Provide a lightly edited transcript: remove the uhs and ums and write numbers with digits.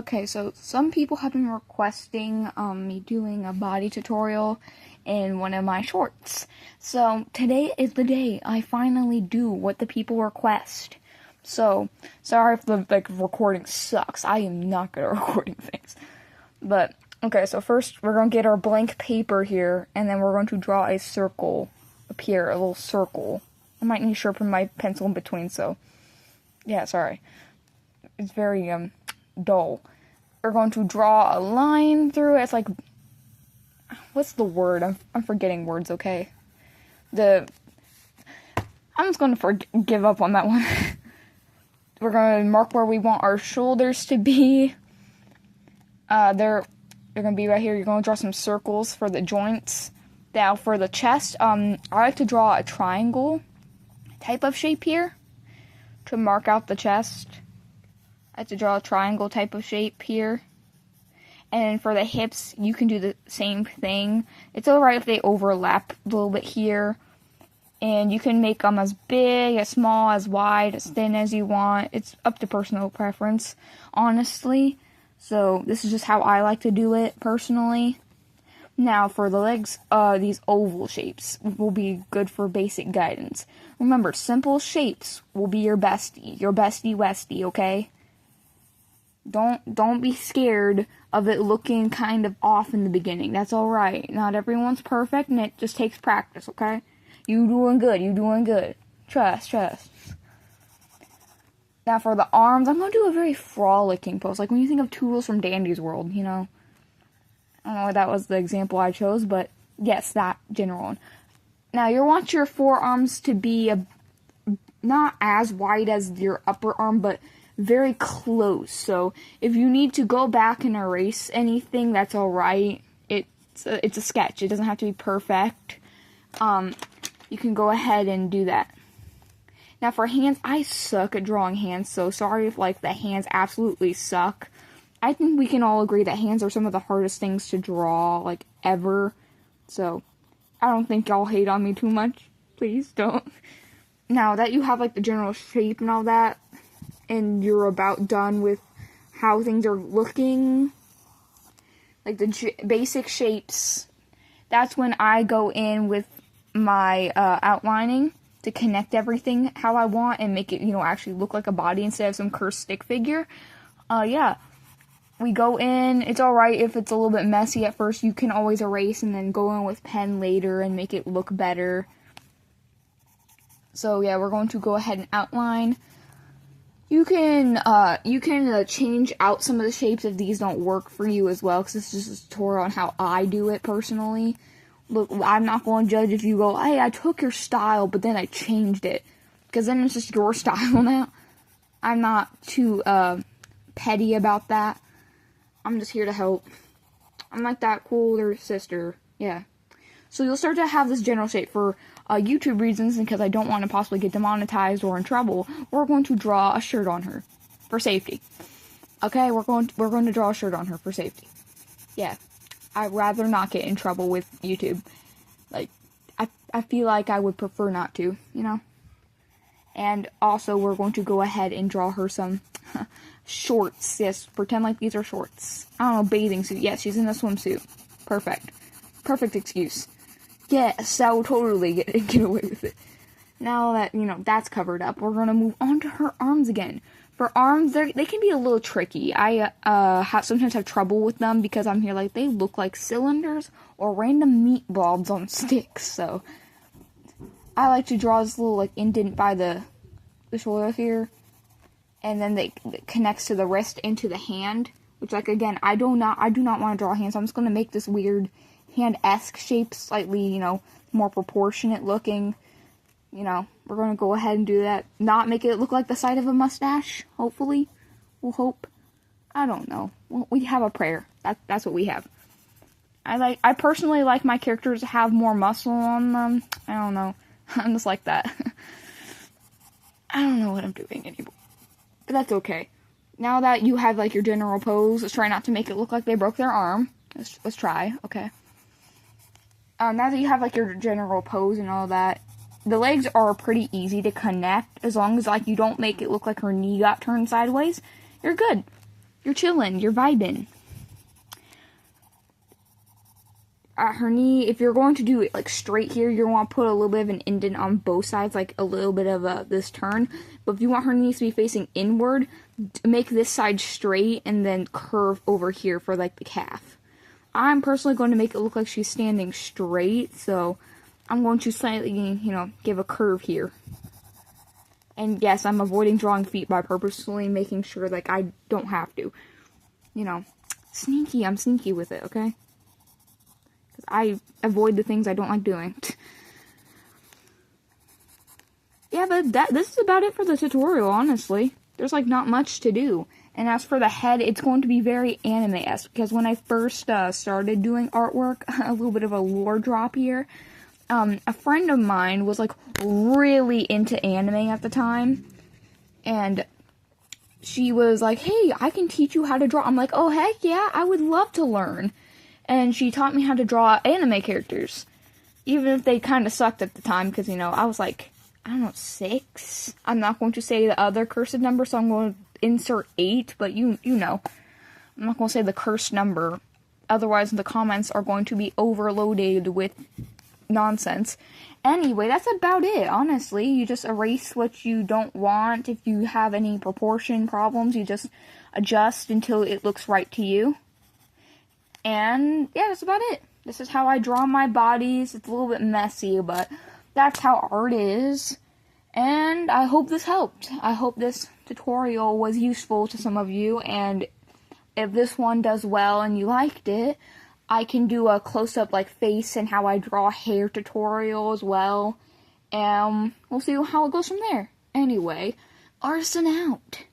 Okay, so some people have been requesting me doing a body tutorial in one of my shorts. So today is the day I finally do what the people request. So sorry if the recording sucks. I am not good at recording things. But okay, so first we're gonna get our blank paper here, and then we're going to draw a circle up here, a little circle. I might need to sharpen my pencil in between, so yeah, sorry. It's very dull. We're going to draw a line through it. It's like, what's the word? I'm forgetting words, okay? I'm just going to give up on that one. We're going to mark where we want our shoulders to be. They're going to be right here. You're going to draw some circles for the joints. Now, for the chest, I like to draw a triangle type of shape here to mark out the chest. I have to draw a triangle type of shape here. And for the hips, you can do the same thing. It's alright if they overlap a little bit here. And you can make them as big, as small, as wide, as thin as you want. It's up to personal preference, honestly. So this is just how I like to do it, personally. Now, for the legs, these oval shapes will be good for basic guidance. Remember, simple shapes will be your bestie westie, okay? Don't be scared of it looking kind of off in the beginning. That's alright. Not everyone's perfect, and it just takes practice, okay? You doing good. Trust. Now for the arms, I'm going to do a very frolicking pose. Like when you think of Toodles from Dandy's World, you know? I don't know if that was the example I chose, but yes, that general one. Now you want your forearms to be not as wide as your upper arm, but very close. So if you need to go back and erase anything, that's alright. It's a sketch. It doesn't have to be perfect. You can go ahead and do that. Now for hands, I suck at drawing hands, so sorry if the hands absolutely suck. I think we can all agree that hands are some of the hardest things to draw, ever. So I don't think y'all hate on me too much. Please don't. Now that you have the general shape and all that, and you're about done with how things are looking, the basic shapes, that's when I go in with my outlining to connect everything how I want and make it, actually look like a body instead of some cursed stick figure. Yeah. We go in, it's alright if it's a little bit messy at first, you can always erase and then go in with pen later and make it look better. So yeah, we're going to go ahead and outline. You can change out some of the shapes if these don't work for you as well, because this is just a tutorial on how I do it personally. Look, I'm not going to judge if you go, hey, I took your style, but then I changed it, because then it's just your style now. I'm not too petty about that. I'm just here to help. I'm like that cool older sister. Yeah. So you'll start to have this general shape. For YouTube reasons, and because I don't want to possibly get demonetized or in trouble, we're going to draw a shirt on her for safety. Okay, we're going to draw a shirt on her for safety. Yeah, I'd rather not get in trouble with YouTube. I feel like I would prefer not to, And also, we're going to go ahead and draw her some shorts. Yes, pretend like these are shorts. I don't know, bathing suit. Yes, she's in a swimsuit. Perfect excuse. Yes, I will totally get away with it. Now that, that's covered up, we're going to move on to her arms again. For arms, they can be a little tricky. I sometimes have trouble with them because I'm here they look like cylinders or random meat blobs on sticks. So I like to draw this little indent by the shoulder here. And then it connects to the wrist into the hand. Which again, I do not want to draw hands. So I'm just going to make this weird hand-esque shape, slightly, more proportionate looking. We're going to go ahead and do that. Not make it look like the side of a mustache, hopefully. We'll hope. I don't know. We have a prayer. That's what we have. I personally like my characters to have more muscle on them. I don't know. I'm just like that. I don't know what I'm doing anymore. But that's okay. Now that you have your general pose, let's try not to make it look like they broke their arm. Let's try, okay. Now that you have your general pose and all that, the legs are pretty easy to connect as long as you don't make it look like her knee got turned sideways. You're good. You're chilling. You're vibing. At her knee, if you're going to do it like straight here, you want to put a little bit of an indent on both sides, like a little bit of this turn. But if you want her knees to be facing inward, make this side straight and then curve over here for like the calf. I'm personally going to make it look like she's standing straight, so I'm going to slightly, give a curve here. And yes, I'm avoiding drawing feet by purposely making sure like I don't have to. Sneaky, I'm sneaky with it, okay? I avoid the things I don't like doing. Yeah, but this is about it for the tutorial, honestly. There's, like, not much to do. And as for the head, it's going to be very anime-esque, because when I first started doing artwork, a little bit of a lore drop here, a friend of mine was, like, really into anime at the time, and she was like, hey, I can teach you how to draw. I'm like, oh, heck yeah, I would love to learn. And she taught me how to draw anime characters. Even if they kind of sucked at the time, because, I was like, I don't know, 6? I'm not going to say the other cursed number, so I'm going to insert 8, but you know. I'm not going to say the cursed number. Otherwise, the comments are going to be overloaded with nonsense. Anyway, that's about it, honestly. You just erase what you don't want. If you have any proportion problems, you just adjust until it looks right to you. And, yeah, that's about it. This is how I draw my bodies. It's a little bit messy, but that's how art is. And I hope this helped. I hope this tutorial was useful to some of you. And if this one does well and you liked it, I can do a close-up, like, face and how I draw hair tutorial as well. And we'll see how it goes from there. Anyway, Arson out.